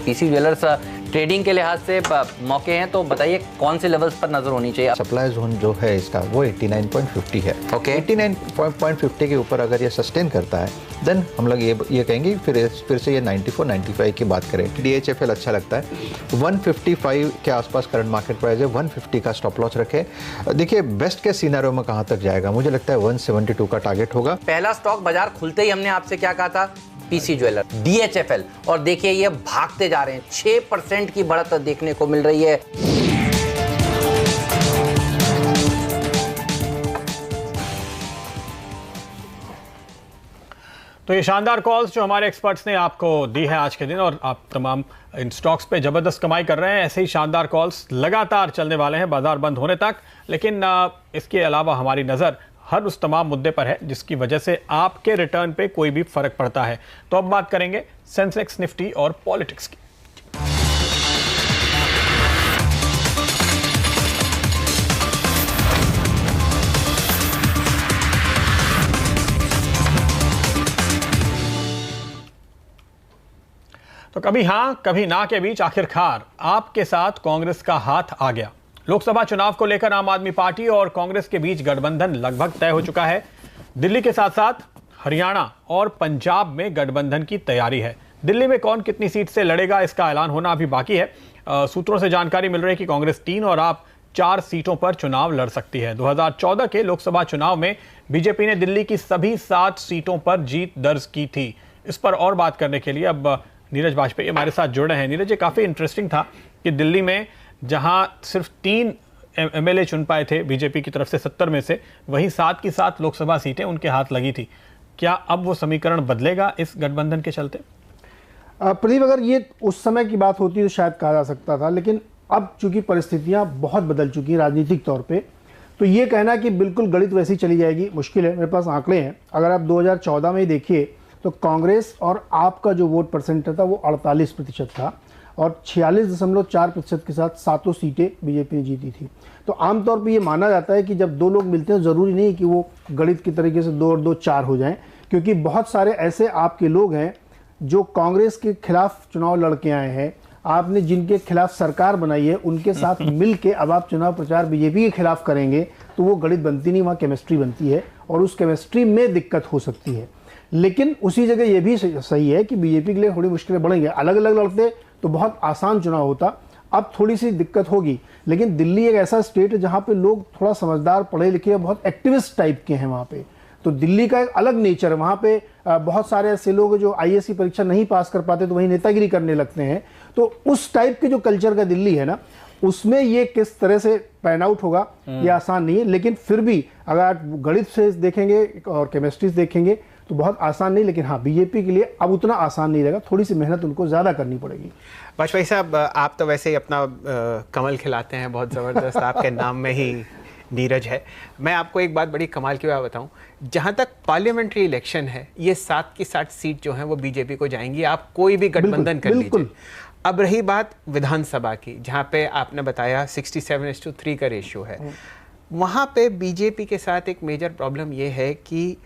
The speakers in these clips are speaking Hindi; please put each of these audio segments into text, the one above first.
पीसी ज्वेलर्स ट्रेडिंग के लिहाज से मौके हैं, तो बताइए कौन से लेवल्स पर नजर होनी चाहिए? सप्लाई जोन जो है इसका वो 89.50 है। ओके, 89.50 के ऊपर अगर ये सस्टेन करता है देन हम लोग ये कहेंगे फिर से ये 94-95 की बात करें। DHFL अच्छा लगता है। 155 के आसपास करंट मार्केट प्राइस है, 150 का स्टॉप लॉस रखे। देखिए बेस्ट के सिनेरियो में कहां तक जाएगा, मुझे लगता है 172 का टारगेट होगा। पहला स्टॉक बाजार खुलते ही हमने आपसे क्या कहा था? पीसी ज्वेलर, DHFL, और देखिए ये भागते जा रहे हैं, 6% की बढ़त देखने को मिल रही है। तो ये शानदार कॉल्स जो हमारे एक्सपर्ट्स ने आपको दी है आज के दिन, और आप तमाम इन स्टॉक्स पे जबरदस्त कमाई कर रहे हैं। ऐसे ही शानदार कॉल्स लगातार चलने वाले हैं बाजार बंद होने तक। लेकिन इसके अलावा हमारी नज़र हर उस तमाम मुद्दे पर है जिसकी वजह से आपके रिटर्न पे कोई भी फर्क पड़ता है। तो अब बात करेंगे सेंसेक्स, निफ्टी और पॉलिटिक्स की। तो कभी हां कभी ना के बीच आखिरकार आपके साथ कांग्रेस का हाथ आ गया। लोकसभा चुनाव को लेकर आम आदमी पार्टी और कांग्रेस के बीच गठबंधन लगभग तय हो चुका है। दिल्ली के साथ साथ हरियाणा और पंजाब में गठबंधन की तैयारी है। दिल्ली में कौन कितनी सीट से लड़ेगा इसका ऐलान होना अभी बाकी है। सूत्रों से जानकारी मिल रही है कि कांग्रेस 3 और आप 4 सीटों पर चुनाव लड़ सकती है। 2014 के लोकसभा चुनाव में बीजेपी ने दिल्ली की सभी 7 सीटों पर जीत दर्ज की थी। इस पर और बात करने के लिए अब नीरज वाजपेयी हमारे साथ जुड़े हैं। नीरज, ये काफ़ी इंटरेस्टिंग था कि दिल्ली में जहां सिर्फ 3 MLA चुन पाए थे बीजेपी की तरफ से 70 में से, वहीं 7 की 7 लोकसभा सीटें उनके हाथ लगी थी। क्या अब वो समीकरण बदलेगा इस गठबंधन के चलते? प्रदीप, अगर ये उस समय की बात होती तो शायद कहा जा सकता था, लेकिन अब चूंकि परिस्थितियां बहुत बदल चुकी हैं राजनीतिक तौर पे, तो ये कहना कि बिल्कुल गणित वैसी चली जाएगी मुश्किल है। मेरे पास आंकड़े हैं। अगर आप 2014 में ही देखिए तो कांग्रेस और आप का जो वोट परसेंटेज था वो 48% था, और 46.4% के साथ 7 सीटें बीजेपी ने जीती थी। तो आमतौर पे ये माना जाता है कि जब 2 लोग मिलते हैं ज़रूरी नहीं कि वो गणित की तरीके से 2 और 2 4 हो जाएं, क्योंकि बहुत सारे ऐसे आपके लोग हैं जो कांग्रेस के खिलाफ चुनाव लड़के आए हैं। आपने जिनके खिलाफ सरकार बनाई है उनके साथ मिल के अब आप चुनाव प्रचार बीजेपी के खिलाफ करेंगे तो वो गणित बनती नहीं, वहाँ केमिस्ट्री बनती है, और उस केमिस्ट्री में दिक्कत हो सकती है। लेकिन उसी जगह ये भी सही है कि बीजेपी के लिए थोड़ी मुश्किलें बढ़ेंगी। अलग अलग लड़ते तो बहुत आसान चुनाव होता, अब थोड़ी सी दिक्कत होगी। लेकिन दिल्ली एक ऐसा स्टेट है जहाँ पे लोग थोड़ा समझदार, पढ़े लिखे, बहुत एक्टिविस्ट टाइप के हैं वहाँ पे। तो दिल्ली का एक अलग नेचर है। वहाँ पे बहुत सारे ऐसे लोग जो IAS की परीक्षा नहीं पास कर पाते तो वहीं नेतागिरी करने लगते हैं। तो उस टाइप के जो कल्चर का दिल्ली है ना, उसमें ये किस तरह से पैन आउट होगा ये आसान नहीं है। लेकिन फिर भी अगर आप गणित से देखेंगे और केमिस्ट्री से देखेंगे तो बहुत आसान नहीं। लेकिन हाँ, बीजेपी के लिए अब उतना आसान नहीं रहेगा, थोड़ी सी मेहनत उनको ज़्यादा करनी पड़ेगी। वाजपेयी साहब, आप तो वैसे ही अपना कमल खिलाते हैं बहुत ज़बरदस्त, आपके नाम में ही नीरज है। मैं आपको एक बात बड़ी कमाल की बात बताऊं, जहां तक पार्लियामेंट्री इलेक्शन है ये 7 की 7 सीट जो हैं वो बीजेपी को जाएंगी, आप कोई भी गठबंधन कर लीजिए। अब रही बात विधानसभा की, जहां पे आपने बताया 67:3 का रेशियो है, वहां पे बीजेपी के साथ एक मेजर प्रॉब्लम ये है कि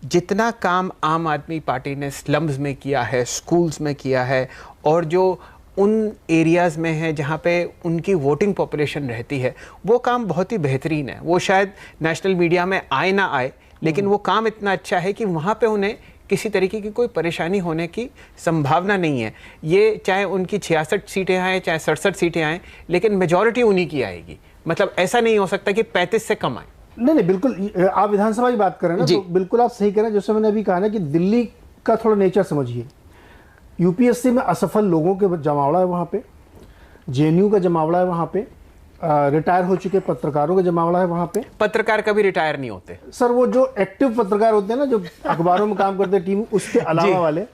जितना काम आम आदमी पार्टी ने स्लम्स में किया है, स्कूल्स में किया है, और जो उन एरियाज़ में है जहाँ पे उनकी वोटिंग पॉपुलेशन रहती है, वो काम बहुत ही बेहतरीन है। वो शायद नेशनल मीडिया में आए ना आए, लेकिन वो काम इतना अच्छा है कि वहाँ पे उन्हें किसी तरीके की कोई परेशानी होने की संभावना नहीं है। ये चाहे उनकी 66 सीटें आएँ, चाहे 67 सीटें आएँ, लेकिन मेजॉरिटी उन्हीं की आएगी। मतलब ऐसा नहीं हो सकता कि 35 से कम आए। नहीं, बिल्कुल। आप विधानसभा की बात करें ना, तो बिल्कुल आप सही कह रहे हैं। जैसे मैंने अभी कहा ना कि दिल्ली का थोड़ा नेचर समझिए। UPSC में असफल लोगों के जमावड़ा है वहाँ पे, JNU का जमावड़ा है वहाँ पे, रिटायर हो चुके पत्रकारों का जमावड़ा है वहाँ पे। पत्रकार कभी रिटायर नहीं होते सर, वो जो एक्टिव पत्रकार होते हैं ना, जो अखबारों में काम करते हैं टीम, उसके अलावा वाले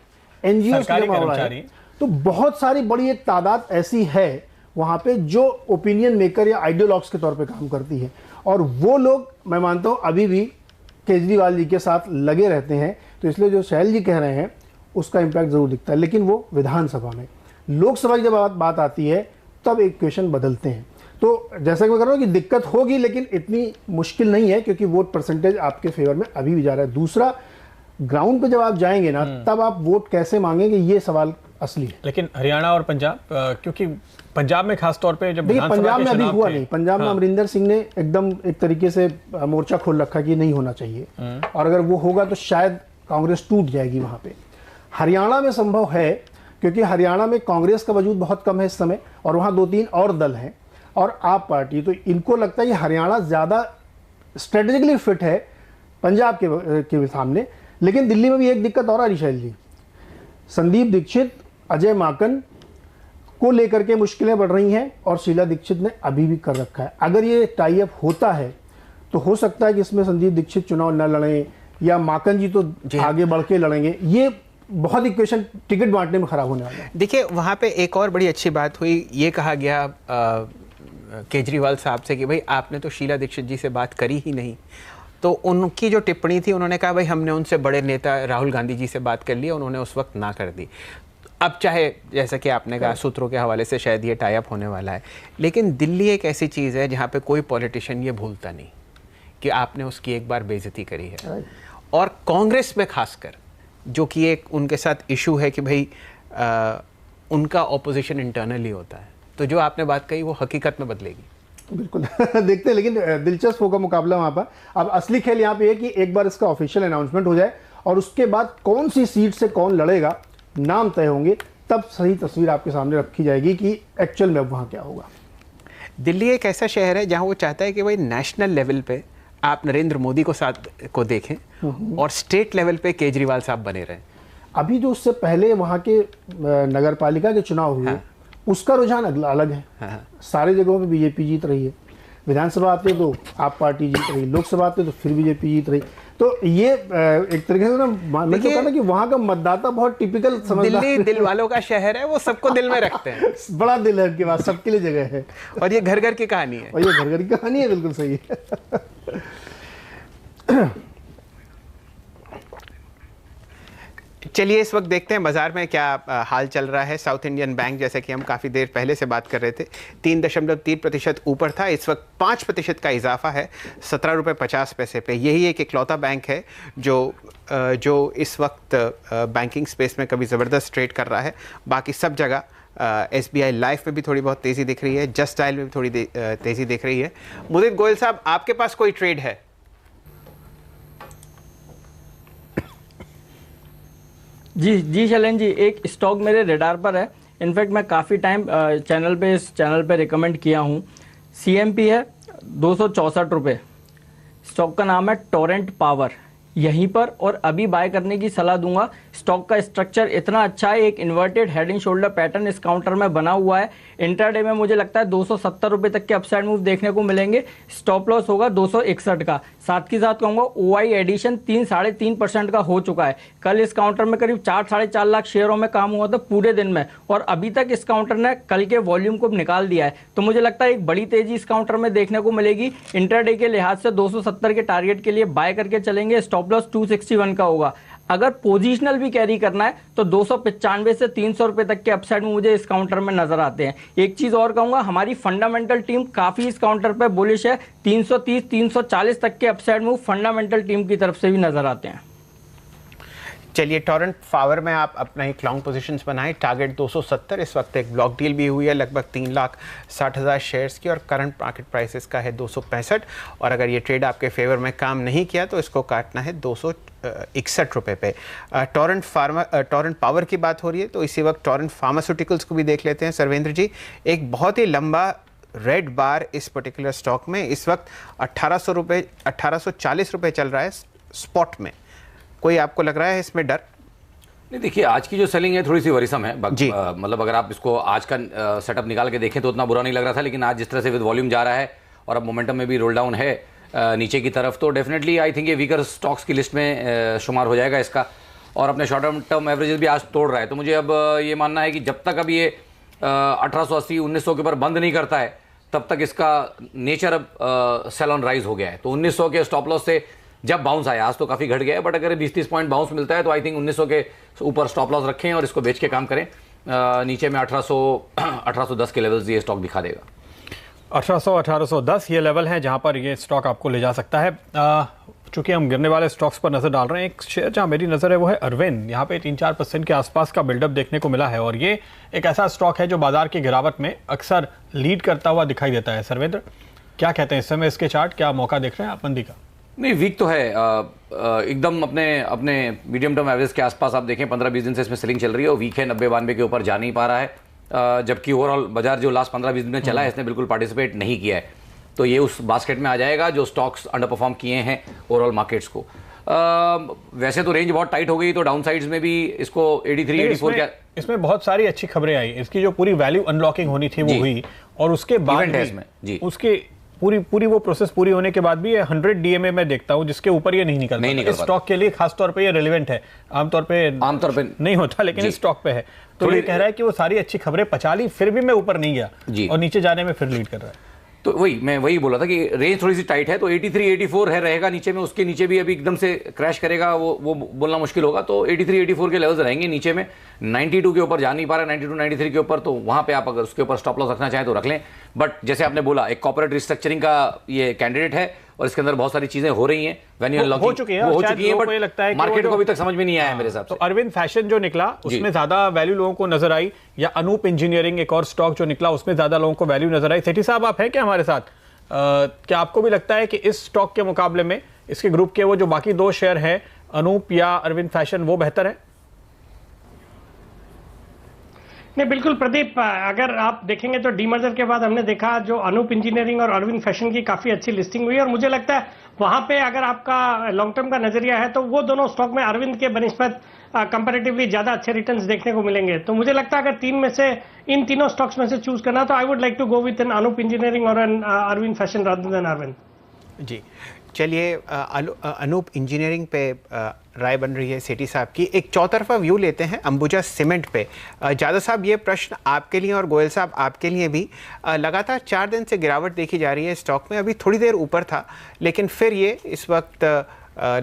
NGOs का जमावड़ा है। तो बहुत सारी बड़ी एक तादाद ऐसी है वहाँ पे जो ओपिनियन मेकर या आइडियोलॉग्स के तौर पे काम करती है, और वो लोग मैं मानता हूँ अभी भी केजरीवाल जी के साथ लगे रहते हैं। तो इसलिए जो शैल जी कह रहे हैं उसका इम्पैक्ट जरूर दिखता है। लेकिन वो विधानसभा में, लोकसभा की जब बात आती है तब एक क्वेश्चन बदलते हैं। तो जैसा कि मैं कह रहा हूँ कि दिक्कत होगी, लेकिन इतनी मुश्किल नहीं है, क्योंकि वोट परसेंटेज आपके फेवर में अभी भी जा रहा है। दूसरा, ग्राउंड पे जब आप जाएंगे ना, तब आप वोट कैसे मांगेंगे ये सवाल असली है। लेकिन हरियाणा और पंजाब, क्योंकि पंजाब में खास तौर पे जब देखिए पंजाब में अभी हुआ थे, नहीं, पंजाब में अमरिंदर सिंह ने एकदम एक तरीके से मोर्चा खोल रखा कि नहीं होना चाहिए, और अगर वो होगा तो शायद कांग्रेस टूट जाएगी वहाँ पे। हरियाणा में संभव है, क्योंकि हरियाणा में कांग्रेस का वजूद बहुत कम है इस समय, और वहाँ 2-3 और दल हैं और आप पार्टी, तो इनको लगता है कि हरियाणा ज़्यादा स्ट्रेटेजिकली फिट है पंजाब के सामने। लेकिन दिल्ली में भी एक दिक्कत और आ रही शैल जी, संदीप दीक्षित, अजय माकन को लेकर के मुश्किलें बढ़ रही हैं, और शीला दीक्षित ने अभी भी कर रखा है। अगर ये टाई अप होता है तो हो सकता है कि इसमें संदीप दीक्षित चुनाव न लड़ें, या माकन जी तो आगे बढ़ के लड़ेंगे। ये बहुत इक्वेशन टिकट बांटने में खराब होने वाला है। देखिए वहाँ पे एक और बड़ी अच्छी बात हुई, ये कहा गया केजरीवाल साहब से कि भाई आपने तो शीला दीक्षित जी से बात करी ही नहीं। तो उनकी जो टिप्पणी थी, उन्होंने कहा भाई हमने उनसे बड़े नेता राहुल गांधी जी से बात कर ली, उन्होंने उस वक्त ना कर दी। अब चाहे जैसा कि आपने कहा सूत्रों के हवाले से शायद ये टाई अप होने वाला है, लेकिन दिल्ली एक ऐसी चीज़ है जहाँ पे कोई पॉलिटिशियन ये भूलता नहीं कि आपने उसकी एक बार बेइज्जती करी है। और कांग्रेस में खासकर जो कि एक उनके साथ इशू है कि भाई उनका ऑपोजिशन इंटरनली होता है, तो जो आपने बात कही वो हकीकत में बदलेगी। बिल्कुल देखते हैं, लेकिन दिलचस्प होगा मुकाबला वहाँ पर। अब असली खेल यहाँ पे है कि एक बार इसका ऑफिशियल अनाउंसमेंट हो जाए और उसके बाद कौन सी सीट से कौन लड़ेगा, नाम तय होंगे, तब सही तस्वीर आपके सामने रखी जाएगी कि एक्चुअल में अब वहाँ क्या होगा। दिल्ली एक ऐसा शहर है जहाँ वो चाहता है कि भाई नेशनल लेवल पे आप नरेंद्र मोदी को देखें और स्टेट लेवल पे केजरीवाल साहब बने रहें। अभी जो उससे पहले वहाँ के नगर पालिका के चुनाव हुए, उसका रुझान अलग है। सारे जगहों पे बीजेपी जीत रही है, विधानसभा आते तो आप पार्टी जीत रही, लोकसभा आते तो फिर बीजेपी जीत रही। तो ये एक तरीके से ना, मैं तो कहता कि वहाँ का मतदाता बहुत टिपिकल समझदार, दिल्ली दिल वालों का शहर है, वो सबको दिल में रखते हैं। बड़ा दिल है उनके पास, सबके लिए जगह है, और ये घर घर की कहानी है, और ये घर घर की कहानी है। बिल्कुल सही है। चलिए इस वक्त देखते हैं बाजार में क्या हाल चल रहा है। साउथ इंडियन बैंक, जैसे कि हम काफ़ी देर पहले से बात कर रहे थे, 3.3% ऊपर था। इस वक्त 5% का इजाफा है, 17 रुपये 50 पैसे पे। यही एक इकलौता बैंक है जो इस वक्त बैंकिंग स्पेस में कभी ज़बरदस्त ट्रेड कर रहा है। बाकी सब जगह SBI लाइफ में भी थोड़ी बहुत तेज़ी दिख रही है, जस्ट डायल में भी थोड़ी तेज़ी दिख रही है। मुदित गोयल साहब, आपके पास कोई ट्रेड है? जी शैलेंद्र जी, एक स्टॉक मेरे रेडार पर है। इनफैक्ट मैं काफ़ी टाइम इस चैनल पे रिकमेंड किया हूँ। CMP है 264 रुपये। स्टॉक का नाम है टोरेंट पावर। यहीं पर और अभी बाय करने की सलाह दूंगा। स्टॉक का स्ट्रक्चर इतना अच्छा है, एक inverted head and shoulder pattern इस काउंटर में बना हुआ है। इंट्राडे में मुझे लगता है 270 रुपये तक के अपसाइड मूव देखने को मिलेंगे। स्टॉप लॉस होगा 261 का। साथ के साथ कहूँगा OI एडिशन 3-3.5% का हो चुका है। कल इस काउंटर में करीब 4-4.5 लाख शेयरों में काम हुआ था पूरे दिन में, और अभी तक इस काउंटर ने कल के वॉल्यूम को निकाल दिया है। तो मुझे लगता है एक बड़ी तेजी इस काउंटर में देखने को मिलेगी। इंट्राडे के लिहाज से 270 के टारगेट के लिए बाय करके चलेंगे। स्टॉप लॉस 261 का होगा। अगर पोजीशनल भी कैरी करना है तो 295 से 300 रुपए तक के अपसाइड में मुझे इस काउंटर में नजर आते हैं। एक चीज और कहूंगा, हमारी फंडामेंटल टीम काफी इस काउंटर पे बुलिश है। 330-340 तक के अपसाइड मूव फंडामेंटल टीम की तरफ से भी नजर आते हैं। चलिए टोरेंट पावर में आप अपना एक लॉन्ग पोजीशंस बनाएं। टारगेट 270। इस वक्त एक ब्लॉक डील भी हुई है लगभग 3,60,000 शेयर्स की, और करंट मार्केट प्राइसेस का है 265। और अगर ये ट्रेड आपके फेवर में काम नहीं किया तो इसको काटना है 261 रुपये पे। टोरेंट पावर की बात हो रही है तो इसी वक्त टोरेंट फार्मास्यूटिकल्स को भी देख लेते हैं। सर्वेंद्र जी, एक बहुत ही लंबा रेड बार इस पर्टिकुलर स्टॉक में इस वक्त 1840 रुपये चल रहा है स्पॉट में। कोई आपको लग रहा है इसमें डर? नहीं, देखिए आज की जो सेलिंग है थोड़ी सी वरीसम है। जी। मतलब अगर आप इसको आज का सेटअप निकाल के देखें तो उतना बुरा नहीं लग रहा था, लेकिन आज जिस तरह से विद वॉल्यूम जा रहा है और अब मोमेंटम में भी रोल डाउन है नीचे की तरफ, तो डेफिनेटली आई थिंक ये वीकर स्टॉक्स की लिस्ट में शुमार हो जाएगा इसका, और अपने शॉर्ट टर्म एवरेजेस भी आज तोड़ रहा है। तो मुझे अब ये मानना है कि जब तक अब ये 1880-1900 के ऊपर बंद नहीं करता है तब तक इसका नेचर अब सेल ऑन राइज हो गया है। तो 1900 के स्टॉप लॉस से जब बाउंस आया, आज तो काफ़ी घट गया है, बट अगर 20-30 पॉइंट बाउंस मिलता है तो आई थिंक 1900 के ऊपर स्टॉप लॉस रखें और इसको बेच के काम करें। नीचे में 1810 के लेवल्स ये स्टॉक दिखा देगा। 1810 ये लेवल है जहां पर ये स्टॉक आपको ले जा सकता है। चूंकि हम गिरने वाले स्टॉक्स पर नजर डाल रहे हैं, एक शेयर जहां मेरी नजर है वो है अरविंद। यहाँ पे 3-4% के आसपास का बिल्डअप देखने को मिला है और ये एक ऐसा स्टॉक है जो बाजार की गिरावट में अक्सर लीड करता हुआ दिखाई देता है। सर्वेंद्र, क्या कहते हैं इस समय इसके चार्ट, क्या मौका देख रहे हैं आप मंदी का? नहीं, वीक तो है एकदम अपने मीडियम टर्म एवरेज के आसपास। आप देखें 15-20 दिन से इसमें सेलिंग चल रही है और वीक है, 90-92 के ऊपर जा नहीं पा रहा है। जबकि ओवरऑल बाजार जो लास्ट 15-20 दिन में चला है इसने बिल्कुल पार्टिसिपेट नहीं किया है। तो ये उस बास्केट में आ जाएगा जो स्टॉक्स अंडर परफॉर्म किए हैं ओवरऑल मार्केट्स को। वैसे तो रेंज बहुत टाइट हो गई, तो डाउन साइड्स में भी इसको 83-84 क्या इसमें बहुत सारी अच्छी खबरें आई। इसकी जो पूरी वैल्यू अनलॉकिंग होनी थी वो हुई और उसके बाद भी उसके पूरी वो प्रोसेस पूरी होने के बाद भी ये 100 DMA में देखता हूं जिसके ऊपर ये नहीं निकलता। इस स्टॉक के लिए खास तौर पे ये रिलेवेंट है, आमतौर पे नहीं होता, लेकिन इस स्टॉक पे है। तो ये कह रहा है कि वो सारी अच्छी खबरें पचा ली, फिर भी मैं ऊपर नहीं गया और नीचे जाने में फिर लीड कर रहा है। तो मैं वही बोला था कि रेंज थोड़ी सी टाइट है, तो 83-84 है रहेगा नीचे में। उसके नीचे भी अभी एकदम से क्रैश करेगा वो बोलना मुश्किल होगा। तो 83-84 के लेवल्स रहेंगे नीचे में। 92 के ऊपर जा नहीं पा रहा, 92-93 के ऊपर, तो वहां पे आप अगर उसके ऊपर स्टॉप लॉस रखना चाहें तो रख लें। बट जैसे आपने बोला, एक कॉर्पोरेट रिस्ट्रक्चरिंग का ये कैंडिडेट है और इसके अंदर बहुत सारी चीजें हो रही हैं, वैल्यू अनलॉकिंग हो चुकी है, बट मार्केट को अभी तक समझ में नहीं आया है मेरे हिसाब से। तो अरविंद फैशन जो निकला उसमें ज्यादा वैल्यू लोगों को नजर आई, या अनूप इंजीनियरिंग एक और स्टॉक जो निकला उसमें ज्यादा लोगों को वैल्यू नजर आई। सेठी साहब, आप हैं क्या हमारे साथ? क्या आपको भी लगता है कि इस स्टॉक के मुकाबले में इसके ग्रुप के वो जो बाकी दो शेयर हैं, अनूप या अरविंद फैशन, वो बेहतर है? नहीं, बिल्कुल प्रदीप, अगर आप देखेंगे तो डीमर्जर के बाद हमने देखा जो अनूप इंजीनियरिंग और अरविंद फैशन की काफी अच्छी लिस्टिंग हुई और मुझे लगता है वहां पे अगर आपका लॉन्ग टर्म का नजरिया है तो वो दोनों स्टॉक में अरविंद के बनिस्बत कंपैरेटिवली ज्यादा अच्छे रिटर्न्स देखने को मिलेंगे। तो मुझे लगता है अगर तीन में से इन तीनों स्टॉक्स में से चूज करना तो I would like to go with an Anup engineering और an Arvind fashion rather than Arvind. जी, चलिए अनूप इंजीनियरिंग पे राय बन रही है सेठी साहब की। एक चौतरफा व्यू लेते हैं अंबुजा सीमेंट पे। जादव साहब, ये प्रश्न आपके लिए और गोयल साहब आपके लिए भी। लगातार 4 दिन से गिरावट देखी जा रही है स्टॉक में। अभी थोड़ी देर ऊपर था लेकिन फिर ये इस वक्त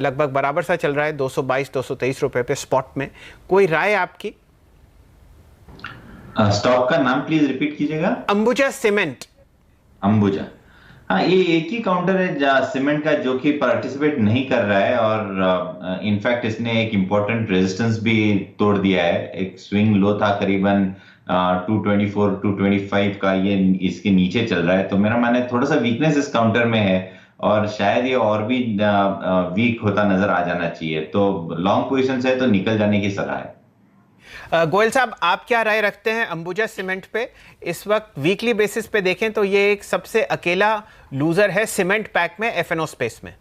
लगभग बराबर सा चल रहा है, 222-223 रुपए पे स्पॉट में। कोई राय आपकी? स्टॉक का नाम प्लीज रिपीट कीजिएगा। अंबुजा सीमेंट। अंबुजा, हाँ, ये एक ही काउंटर है सीमेंट का जो कि पार्टिसिपेट नहीं कर रहा है और इनफैक्ट इसने एक इंपॉर्टेंट रेजिस्टेंस भी तोड़ दिया है। एक स्विंग लो था करीबन 224-225 का, ये इसके नीचे चल रहा है। तो मेरा मानना है थोड़ा सा वीकनेस इस काउंटर में है और शायद ये और भी वीक होता नजर आ जाना चाहिए। तो लॉन्ग पोजीशन है तो निकल जाने की सलाह है। गोयल साहब, आप क्या राय रखते हैं अंबुजा सीमेंट पे? इस वक्त वीकली बेसिस पे देखें तो ये एक सबसे अकेला लूजर है सीमेंट पैक में, एफएनओ स्पेस में।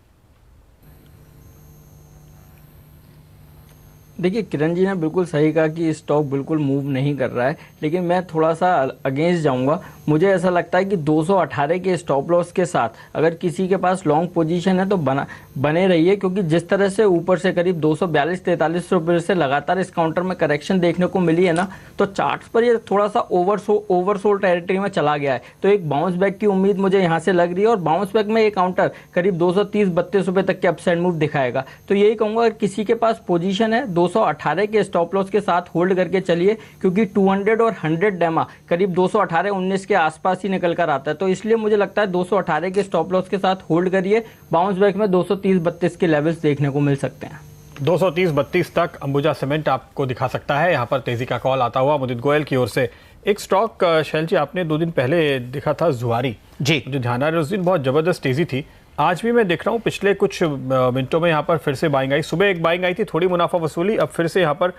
देखिए, किरण जी ने बिल्कुल सही कहा कि स्टॉक बिल्कुल मूव नहीं कर रहा है, लेकिन मैं थोड़ा सा अगेंस्ट जाऊंगा। मुझे ऐसा लगता है कि 218 के स्टॉप लॉस के साथ अगर किसी के पास लॉन्ग पोजीशन है तो बने रहिए, क्योंकि जिस तरह से ऊपर से करीब 242-43 रुपये से लगातार इस काउंटर में करेक्शन देखने को मिली है ना, तो चार्ट्स पर ये थोड़ा सा ओवरसोल्ड टेरिटरी में चला गया है। तो एक बाउंस बैक की उम्मीद मुझे यहाँ से लग रही है और बाउंस बैक में ये काउंटर करीब 230-32 रुपये तक के अपसाइड मूव दिखाएगा। तो यही कहूँगा, अगर किसी के पास पोजीशन है 218 के स्टॉप लॉस के साथ होल्ड करके चलिए, क्योंकि 200 और 100 डेमा करीब 218-19 के आसपास ही निकल कर आता है। तो इसलिए मुझे लगता है 218 के स्टॉप लॉस के साथ होल्ड करिए। बाउंस बैक में 230-32 के लेवल्स देखने को मिल सकते हैं। 230-32 तक अंबुजा सीमेंट आपको दिखा सकता है। यहाँ पर तेजी का कॉल आता हुआ मुदित गोयल की ओर से। एक स्टॉक शैल जी आपने 2 दिन पहले दिखा था, जुआरी जी, जो ध्यान आ रहा है, उस दिन बहुत जबरदस्त तेजी थी। आज भी मैं देख रहा हूँ पिछले कुछ मिनटों में यहाँ पर फिर से बाइंग आई। सुबह एक बाइंग आई थी, थोड़ी मुनाफा वसूली, अब फिर से यहाँ पर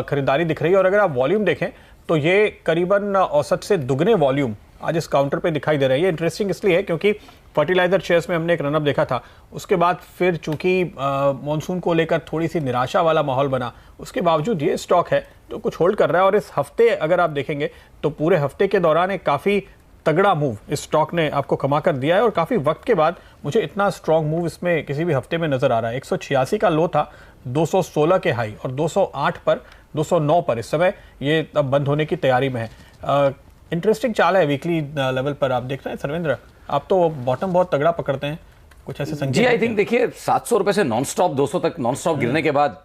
खरीदारी दिख रही है। और अगर आप वॉल्यूम देखें तो ये करीबन औसत से दुगने वॉल्यूम आज इस काउंटर पे दिखाई दे रही है। इंटरेस्टिंग इसलिए है क्योंकि फर्टिलाइजर शेयर्स में हमने एक रनअप देखा था, उसके बाद फिर चूंकि मॉनसून को लेकर थोड़ी सी निराशा वाला माहौल बना, उसके बावजूद ये स्टॉक है जो कुछ होल्ड कर रहा है। और इस हफ्ते अगर आप देखेंगे तो पूरे हफ्ते के दौरान एक काफ़ी तगड़ा मूव इस स्टॉक ने आपको कमा कर दिया है और काफ़ी वक्त के बाद मुझे इतना स्ट्रॉन्ग मूव इसमें किसी भी हफ्ते में नजर आ रहा है। 186 का लो था, 216 के हाई और 208 पर 209 पर इस समय ये अब बंद होने की तैयारी में है। इंटरेस्टिंग चाल है वीकली लेवल पर। आप देख रहे हैं सर्वेंद्र, आप तो बॉटम बहुत तगड़ा पकड़ते हैं, कुछ ऐसे संकेत? जी, आई थिंक देखिए 700 रुपए से नॉन स्टॉप 200 तक नॉन स्टॉप गिरने के बाद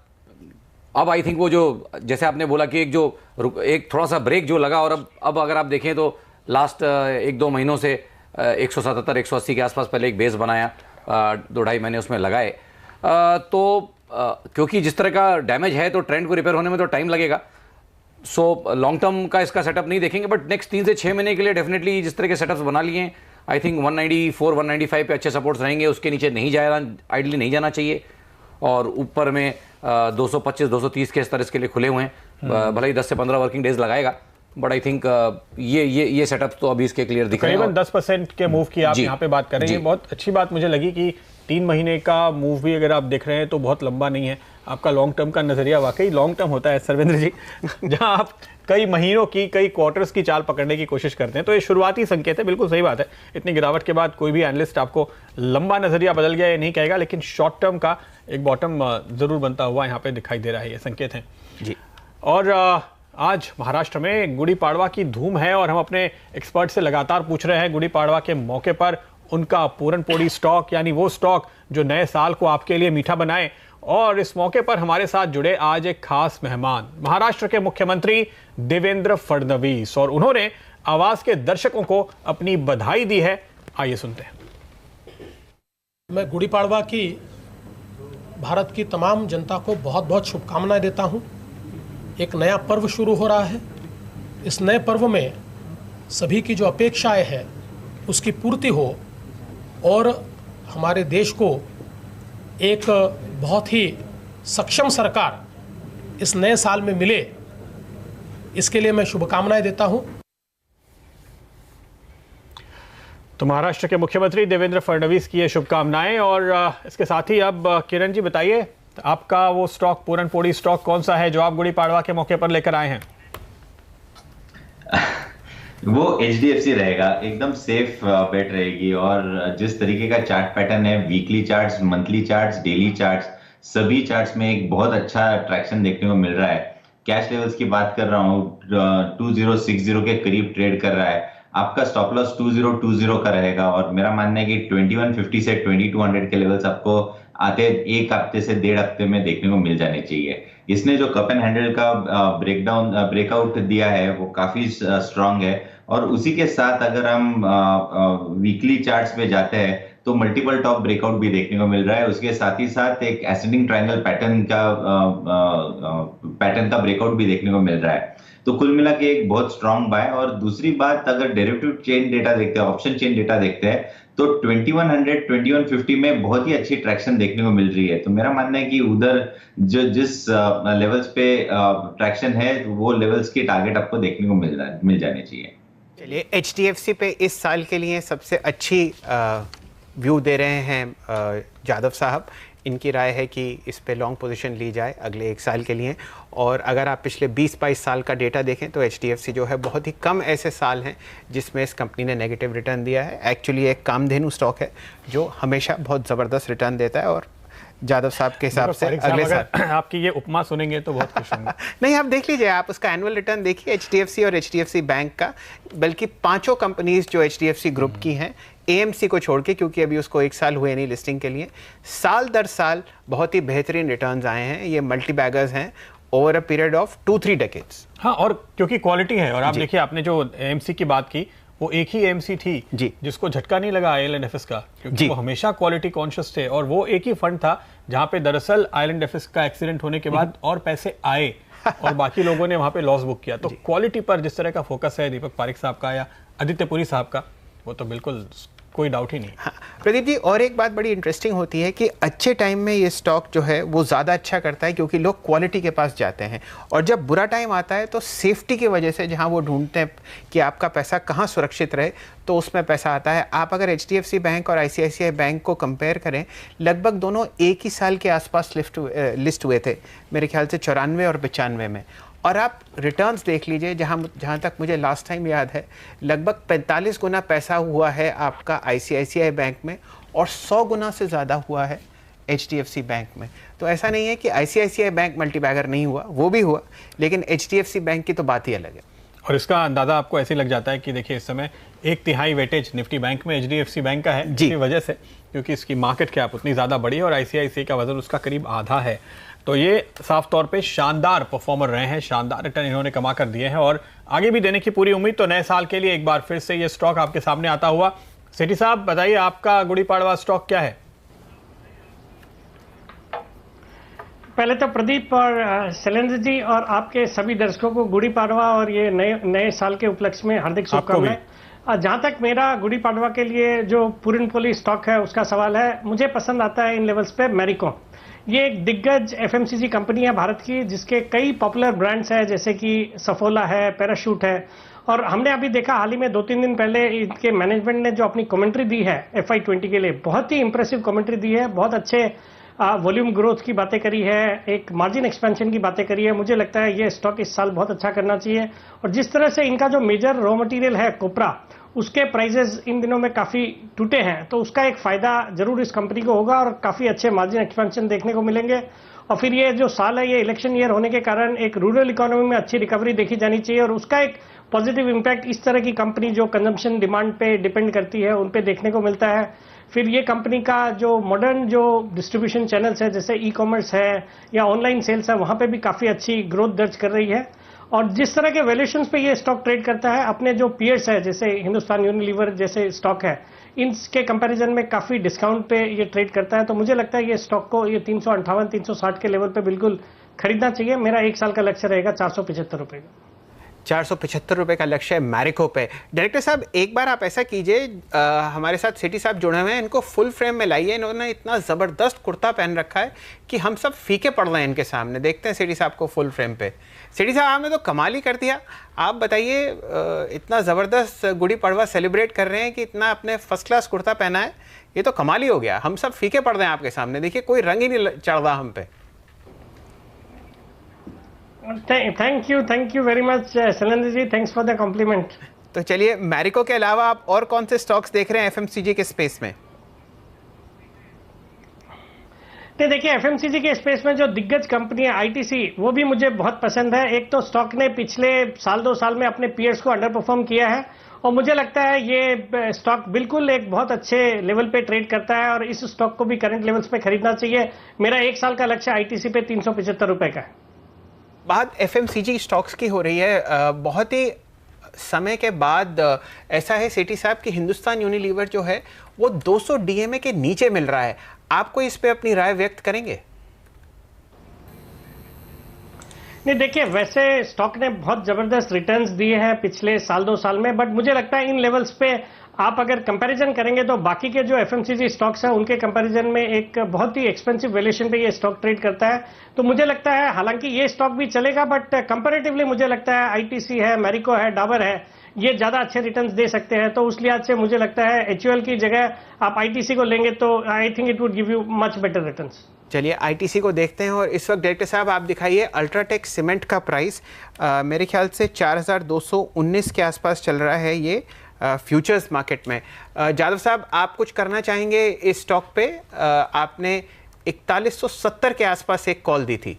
अब आई थिंक वो जो जैसे आपने बोला कि एक थोड़ा सा ब्रेक जो लगा, और अब अगर आप देखें तो लास्ट 1-2 महीनों से 177-180 के आसपास पहले एक बेस बनाया, 2-2.5 महीने उसमें लगाए। क्योंकि जिस तरह का डैमेज है तो ट्रेंड को रिपेयर होने में तो टाइम लगेगा। सो लॉन्ग टर्म का इसका सेटअप नहीं देखेंगे, बट नेक्स्ट 3 से 6 महीने के लिए डेफिनेटली जिस तरह के सेटअप्स बना लिए हैं, आई थिंक 194 195 पे अच्छे सपोर्ट्स रहेंगे। उसके नीचे नहीं जाना, आइडली नहीं जाना चाहिए। और ऊपर में 225 230 के स्तर इसके लिए खुले हुए हैं। भले ही 10 से 15 वर्किंग डेज लगाएगा, बट आई थिंक ये सेटअप तो अभी इसके क्लियर दिख रहे हैं। करीबन 10% के मूव की आप यहाँ पे बात कर रहे हैं। बहुत अच्छी बात मुझे लगी कि 3 महीने का मूव भी अगर आप देख रहे हैं तो बहुत लंबा नहीं है। आपका लॉन्ग टर्म का नजरिया वाकई लॉन्ग टर्म होता है सर्वेंद्र जी, जहां आप कई महीनों की, कई क्वार्टर्स की चाल पकड़ने की कोशिश करते हैं। तो ये शुरुआती संकेत है, बिल्कुल सही बात है। इतनी गिरावट के बाद कोई भी एनालिस्ट आपको लंबा नजरिया बदल गया ये नहीं कहेगा, लेकिन शॉर्ट टर्म का एक बॉटम जरूर बनता हुआ यहाँ पे दिखाई दे रहा है। ये संकेत हैं जी। और आज महाराष्ट्र में गुड़ी पाड़वा की धूम है और हम अपने एक्सपर्ट से लगातार पूछ रहे हैं गुड़ी पाड़वा के मौके पर उनका पूरन पोड़ी स्टॉक, यानी वो स्टॉक जो नए साल को आपके लिए मीठा बनाए। और इस मौके पर हमारे साथ जुड़े आज एक खास मेहमान, महाराष्ट्र के मुख्यमंत्री देवेंद्र फडणवीस, और उन्होंने आवाज के दर्शकों को अपनी बधाई दी है। आइए सुनते हैं। मैं गुड़ी पाड़वा की भारत की तमाम जनता को बहुत बहुत शुभकामनाएं देता हूं। एक नया पर्व शुरू हो रहा है। इस नए पर्व में सभी की जो अपेक्षाएं हैं उसकी पूर्ति हो और हमारे देश को एक बहुत ही सक्षम सरकार इस नए साल में मिले, इसके लिए मैं शुभकामनाएं देता हूं। तो महाराष्ट्र के मुख्यमंत्री देवेंद्र फडणवीस की ये शुभकामनाएं। और इसके साथ ही अब किरण जी बताइए, आपका वो स्टॉक, पूरन पोड़ी स्टॉक कौन सा है जो आप गुड़ी पाड़वा के मौके पर लेकर आए हैं? वो HDFC रहेगा, एकदम सेफ बेट रहेगी। और जिस तरीके का चार्ट पैटर्न है, weekly charts, monthly charts, daily charts, सभी चार्ट्स में एक बहुत अच्छा ट्रैक्शन देखने को मिल रहा है। कैश लेवल्स की बात कर रहा हूँ, 2060 के करीब ट्रेड कर रहा है। आपका स्टॉप लॉस 2020 का रहेगा और मेरा मानना है कि 2150 से 2200 के लेवल्स आपको आते एक हफ्ते से 1.5 हफ्ते में देखने को मिल जाने चाहिए। इसने जो कप एंड हैंडल का ब्रेकआउट दिया है वो काफी स्ट्रांग है। और उसी के साथ अगर हम वीकली चार्ट्स पे जाते हैं तो मल्टीपल टॉप ब्रेकआउट भी देखने को मिल रहा है। उसके साथ ही साथ एक एसेंडिंग ट्रायंगल पैटर्न का ब्रेकआउट भी देखने को मिल रहा है। तो कुल मिला के एक बहुत स्ट्रांग बाय। और दूसरी बात, अगर डेरिवेटिव चेन डेटा देखते हैं, ऑप्शन चेन डेटा देखते हैं, तो 2100 2150 में बहुत ही अच्छी ट्रैक्शन देखने को मिल रही है। तो मेरा मानना है कि उधर जिस लेवल्स पे ट्रैक्शन है वो लेवल्स की टारगेट आपको देखने को मिल जाने चाहिए। चलिए, HDFC पे इस साल के लिए सबसे अच्छी व्यू दे रहे हैं जादव साहब। इनकी राय है कि इस पे लॉन्ग पोजीशन ली जाए अगले 1 साल के लिए। और अगर आप पिछले 20-22 साल का डेटा देखें तो HDFC जो है, बहुत ही कम ऐसे साल हैं जिसमें इस कंपनी ने नेगेटिव रिटर्न दिया है। एक्चुअली एक कामधेनु स्टॉक है जो हमेशा बहुत ज़बरदस्त रिटर्न देता है। और जादव साहब के हिसाब से अगले साल आपकी ये उपमा सुनेंगे तो बहुत खुश होंगे। नहीं, आप देख लीजिए, आप उसका एनुअल रिटर्न देखिए HDFC और HDFC बैंक का, बल्कि 5 कंपनीज जो HDFC ग्रुप की हैं, AMC को छोड़ के, क्योंकि अभी उसको 1 साल हुए नहीं लिस्टिंग के लिए, साल दर साल बहुत ही बेहतरीन रिटर्न्स आए हैं। ये मल्टी बैगर्स हैं over a period of 2-3 decades. हाँ, और क्योंकि क्वालिटी है। और आप देखिए, आपने जो AMC की बात की, वो एक ही AMC थी जी जिसको झटका नहीं लगा IL&FS का, क्योंकि वो हमेशा क्वालिटी कॉन्शियस थे। और वो एक ही फंड था जहां पे दरअसल IL&FS का एक्सीडेंट होने के बाद और पैसे आए और बाकी लोगों ने वहां पे लॉस बुक किया। तो क्वालिटी पर जिस तरह का फोकस है दीपक पारेख साहब का या आदित्य पुरी साहब का, वो तो बिल्कुल कोई डाउट ही नहीं। हाँ, प्रदीप जी, और एक बात बड़ी इंटरेस्टिंग होती है कि अच्छे टाइम में ये स्टॉक जो है वो ज़्यादा अच्छा करता है क्योंकि लोग क्वालिटी के पास जाते हैं। और जब बुरा टाइम आता है तो सेफ्टी की वजह से, जहां वो ढूंढते हैं कि आपका पैसा कहां सुरक्षित रहे, तो उसमें पैसा आता है। आप अगर HDFC बैंक और ICICI बैंक को कंपेयर करें, लगभग दोनों एक ही साल के आसपास लिस्ट हुए थे, मेरे ख्याल से 94 और 95 में। और आप रिटर्न्स देख लीजिए, जहाँ तक मुझे लास्ट टाइम याद है, लगभग 45 गुना पैसा हुआ है आपका ICICI बैंक में और 100 गुना से ज़्यादा हुआ है HDFC बैंक में। तो ऐसा नहीं है कि ICICI बैंक मल्टीबैगर नहीं हुआ, वो भी हुआ, लेकिन HDFC बैंक की तो बात ही अलग है। और इसका अंदाज़ा आपको ऐसे लग जाता है कि देखिए, इस समय 1/3 वेटेज निफ्टी बैंक में HDFC बैंक का है, इसी वजह से, क्योंकि इसकी मार्केट कैप उतनी ज़्यादा बड़ी है और ICICI का वजन उसका करीब आधा है। तो ये साफ तौर पे शानदार परफॉर्मर रहे हैं, शानदार रिटर्न इन्होंने कमा कर दिए हैं और आगे भी देने की पूरी उम्मीद। तो नए साल के लिए एक बार फिर से ये स्टॉक आपके सामने आता हुआ। सेठी साहब बताइए, आपका गुड़ी पाड़वा स्टॉक क्या है? पहले तो प्रदीप और शैलेंद्र जी और आपके सभी दर्शकों को गुड़ी पाड़वा और ये नए साल के उपलक्ष्य में हार्दिक शुभकामनाएं। जहां तक मेरा गुड़ी पाड़वा के लिए जो पूरनपोली स्टॉक है उसका सवाल है, मुझे पसंद आता है इन लेवल्स पे मैरिको। ये एक दिग्गज एफएमसीजी कंपनी है भारत की, जिसके कई पॉपुलर ब्रांड्स हैं जैसे कि सफोला है, पैराशूट है। और हमने अभी देखा हाल ही में 2-3 दिन पहले इनके मैनेजमेंट ने जो अपनी कमेंट्री दी है FY20 के लिए, बहुत ही इंप्रेसिव कमेंट्री दी है, बहुत अच्छे वॉल्यूम ग्रोथ की बातें करी है, एक मार्जिन एक्सपेंशन की बातें करी है। मुझे लगता है ये स्टॉक इस साल बहुत अच्छा करना चाहिए। और जिस तरह से इनका जो मेजर रॉ मटेरियल है कोपरा, उसके प्राइसेस इन दिनों में काफी टूटे हैं, तो उसका एक फायदा जरूर इस कंपनी को होगा और काफी अच्छे मार्जिन एक्सपेंशन देखने को मिलेंगे। और फिर ये जो साल है ये इलेक्शन ईयर होने के कारण एक रूरल इकोनॉमी में अच्छी रिकवरी देखी जानी चाहिए और उसका एक पॉजिटिव इंपैक्ट इस तरह की कंपनी जो कंजम्पशन डिमांड पे डिपेंड करती है उन पे देखने को मिलता है। फिर ये कंपनी का जो मॉडर्न जो डिस्ट्रीब्यूशन चैनल्स है जैसे ई कॉमर्स है या ऑनलाइन सेल्स है, वहां पे भी काफी अच्छी ग्रोथ दर्ज कर रही है। और जिस तरह के वैल्यूएशंस पे ये स्टॉक ट्रेड करता है, अपने जो पीयर्स है जैसे हिंदुस्तान यूनिलीवर जैसे स्टॉक है, इनके कंपैरिजन में काफी डिस्काउंट पे ये ट्रेड करता है। तो मुझे लगता है ये स्टॉक को ये 358-360 के लेवल पे बिल्कुल खरीदना चाहिए। मेरा 1 साल का लक्ष्य रहेगा 475 रुपए का। 475 रुपए का लक्ष्य है मैरिको पे। डायरेक्टर साहब, एक बार आप ऐसा कीजिए, हमारे साथ सिटी साहब जुड़े हुए हैं, इनको फुल फ्रेम में लाइए। इन्होंने इतना ज़बरदस्त कुर्ता पहन रखा है कि हम सब फीके पड़ रहे हैं इनके सामने। देखते हैं सिटी साहब को फुल फ्रेम पे। सिटी साहब, आपने तो कमाल ही कर दिया। आप बताइए, इतना ज़बरदस्त गुड़ी पड़वा सेलिब्रेट कर रहे हैं कि इतना अपने फर्स्ट क्लास कुर्ता पहना है, ये तो कमाल ही हो गया। हम सब फीके पड़ रहे हैं आपके सामने। देखिए, कोई रंग ही नहीं चढ़ रहा हम पे। Thank you very much Shailendra ji, thanks for the compliment. तो चलिए, मैरिको के अलावा आप और कौन से स्टॉक्स देख रहे हैं एफएमसीजी के स्पेस में? देखिए, एफएमसीजी के स्पेस में जो दिग्गज कंपनी है आईटीसी, वो भी मुझे बहुत पसंद है। एक तो स्टॉक ने पिछले 1-2 साल में अपने पीयर्स को अंडर परफॉर्म किया है और मुझे लगता है ये स्टॉक बिल्कुल एक बहुत अच्छे लेवल पे ट्रेड करता है और इस स्टॉक को भी करंट लेवल्स पे खरीदना चाहिए। मेरा 1 साल का लक्ष्य आईटीसी पे 375 रुपए का है। बात एफएमसीजी स्टॉक्स की हो रही है, बहुत ही समय के बाद ऐसा है सिटी साहब कि हिंदुस्तान यूनिलीवर जो है वो 200 डीएमए के नीचे मिल रहा है। आपको इस पे अपनी राय व्यक्त करेंगे? नहीं, देखिए, वैसे स्टॉक ने बहुत जबरदस्त रिटर्न्स दिए हैं पिछले 1-2 साल में, बट मुझे लगता है इन लेवल्स पे आप अगर कंपैरिजन करेंगे तो बाकी के जो एफएमसीजी स्टॉक्स हैं उनके कंपैरिजन में एक बहुत ही एक्सपेंसिव वैल्यूएशन पे ये स्टॉक ट्रेड करता है। तो मुझे लगता है हालांकि ये स्टॉक भी चलेगा, बट कंपैरेटिवली मुझे लगता है आईटीसी है, मैरिको है, डाबर है, ये ज्यादा अच्छे रिटर्न्स दे सकते हैं। तो उस लिहाज से मुझे लगता है एचयूएल की जगह आप आईटीसी को लेंगे तो I think it would give you much better returns. चलिए, आईटीसी को देखते हैं। और इस वक्त डायरेक्टर साहब आप दिखाइए अल्ट्राटेक सीमेंट का प्राइस मेरे ख्याल से 4219 के आसपास चल रहा है ये फ्यूचर्स मार्केट में। जादव साहब, आप कुछ करना चाहेंगे इस स्टॉक पे? आपने 4170 के आसपास एक कॉल दी थी।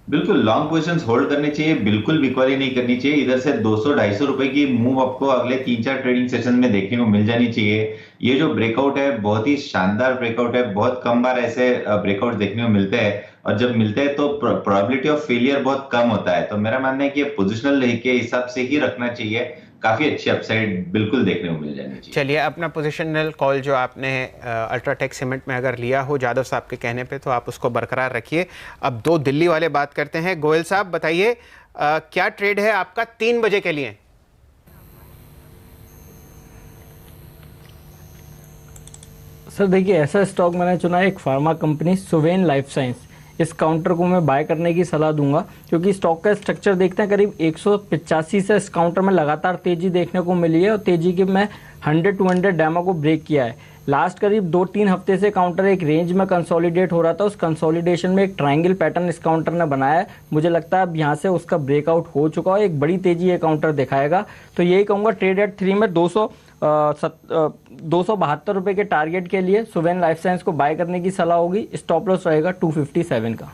बिल्कुल लॉन्ग पोजीशंस होल्ड करनी चाहिए, बिल्कुल बिकवाली नहीं करनी चाहिए। इधर से 200-250 रुपए की मूव आपको अगले 3-4 ट्रेडिंग सेशन में देखने को मिल जानी चाहिए। ये जो ब्रेकआउट है बहुत ही शानदार ब्रेकआउट है, बहुत कम बार ऐसे ब्रेकआउट देखने को मिलते हैं और जब मिलते हैं तो प्रोबेबिलिटी ऑफ फेलियर बहुत कम होता है। तो मेरा मानना है कि पोजिशनल के हिसाब से ही रखना चाहिए, काफी अच्छी अपसाइड बिल्कुल देखने को मिल जानी चाहिए। चलिए, अपना पोजिशनल कॉल जो आपने अल्ट्राटेक सीमेंट में अगर लिया हो जादव साहब के कहने पे, तो आप उसको बरकरार रखिए। अब 2 दिल्ली वाले बात करते हैं। गोयल साहब, बताइए क्या ट्रेड है आपका 3 बजे के लिए? सर देखिए, ऐसा स्टॉक मैंने चुना है, एक pharma company Suven life science. इस काउंटर को मैं बाय करने की सलाह दूंगा क्योंकि स्टॉक का स्ट्रक्चर देखते हैं, करीब 185 से इस काउंटर में लगातार तेजी देखने को मिली है और तेजी के में 100-200 डैमो को ब्रेक किया है। लास्ट करीब 2-3 हफ्ते से काउंटर एक रेंज में कंसोलिडेट हो रहा था। उस कंसोलिडेशन में एक ट्रायंगल पैटर्न इस काउंटर ने बनाया है। मुझे लगता है अब यहाँ से उसका ब्रेकआउट हो चुका है, एक बड़ी तेजी ये काउंटर दिखाएगा। तो यही कहूँगा, ट्रेड एट 3 में 272 रुपए के टारगेट के लिए सुवेन लाइफ साइंस को बाय करने की सलाह होगी। स्टॉप लॉस रहेगा 257 का।